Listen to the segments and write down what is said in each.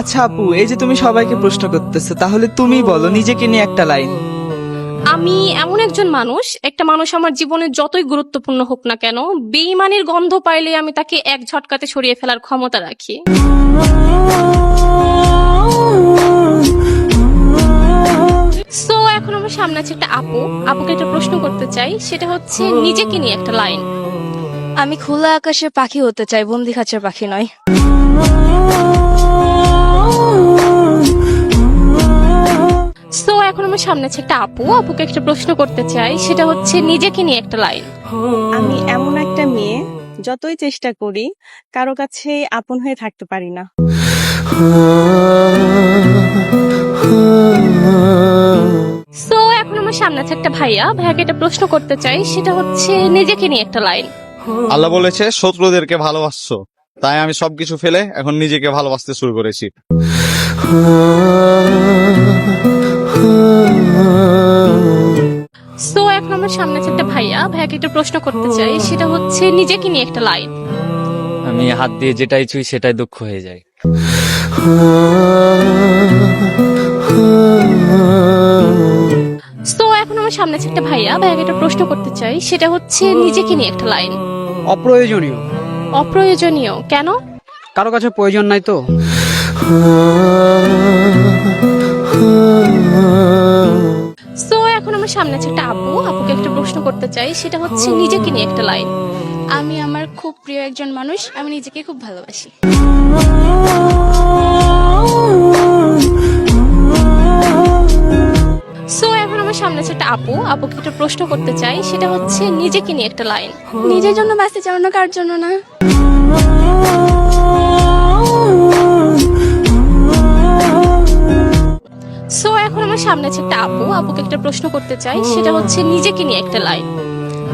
আচ্ছা আপু, এই যে তুমি সবাইকে প্রশ্ন করতেছো, তাহলে তুমি বলো নিজেকে নিয়ে একটা লাইন। আমি এমন একজন মানুষ, একটা মানুষ আমার জীবনে যতই গুরুত্বপূর্ণ হোক না কেন, বেঈমানির গন্ধ পাইলে আমি তাকে এক ঝটকাতে সরিয়ে ফেলার ক্ষমতা রাখি। সো এখন আমার সামনে আছে একটা আপুকে একটা প্রশ্ন করতে চাই, সেটা হচ্ছে নিজেকে নিয়ে একটা লাইন। আমি খোলা আকাশের পাখি হতে চাই, বন্দি খাঁচার পাখি নয়। সো এখন আমার সামনে আছে একটা আপুকে একটা প্রশ্ন করতে চাই, সেটা হচ্ছে নিজেকে নিয়ে একটা লাইন। আমি এমন একটা মেয়ে, যতই চেষ্টা করি কারো কাছে আপন হয়ে থাকতে পারি না। সো এখন আমার সামনে আছে একটা ভাইয়াকে একটা প্রশ্ন করতে চাই, সেটা হচ্ছে নিজেকে নিয়ে একটা লাইন। আল্লাহ বলেছে শত্রুদেরকে ভালোবাসছো, তাই আমি সবকিছু ফেলে এখন নিজেকে ভালোবাসতে শুরু করেছি। সো এখন আমার সামনে আছে একটা ভাইয়াকে একটা প্রশ্ন করতে চাই, সেটা হচ্ছে নিজেকে নিয়ে একটা লাইন। আমি হাত দিয়ে যেটাই ছুঁই সেটাই দুঃখ হয়ে যায়। সো এখন আমার সামনে আছে একটা ভাইয়াকে একটা প্রশ্ন করতে চাই, সেটা হচ্ছে নিজেকে নিয়ে একটা লাইন। অপ্রয়োজনীয়। অপ্রয়োজনীয় কেন? কারো কাছে প্রয়োজন নাই তো। সো এখন আমার সামনে আছে একটা আপুকে একটা প্রশ্ন করতে চাই, সেটা হচ্ছে নিজেকে নিয়ে একটা লাইন। আমি আমার খুব প্রিয় একজন মানুষ, আমি নিজেকে খুব ভালোবাসি। সো এখন আমার সামনে আছে একটা আপুকে একটা প্রশ্ন করতে চাই, সেটা হচ্ছে নিজেকে নিয়ে একটা লাইন। নিজের জন্য বাঁচতে চাও না, কার জন্য না। সো এখন আমার সামনে আছে একটা আপুকে একটা প্রশ্ন করতে চাই, সেটা হচ্ছে নিজেকে নিয়ে একটা লাইন।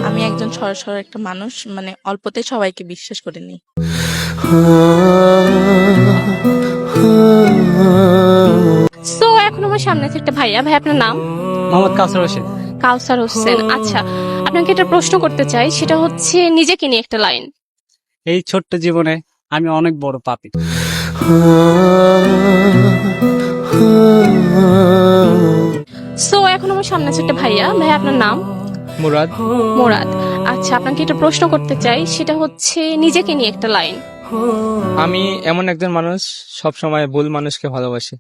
আমি একজন সরল একটা মানুষ, মানে অল্পতে সবাইকে বিশ্বাস করে নিই। সো এখন আমার সামনে আছে একটা ভাই, আপনার নাম? মোহাম্মদ কাউসার হোসেন। কাউসার হোসেন। আচ্ছা, আপনাকে একটা প্রশ্ন করতে চাই, সেটা হচ্ছে নিজেকে নিয়ে একটা লাইন। এই ছোট্ট জীবনে আমি অনেক বড় পাপী। সো এখন আমার সামনে আছে একটা ভাই, আপনার নাম? মুরাদ। মুরাদ। আচ্ছা, আপনাকে একটা প্রশ্ন করতে চাই, সেটা হচ্ছে নিজেকে নিয়ে একটা লাইন। আমি এমন একজন মানুষ, সব সময় ভুল মানুষকে ভালোবাসি।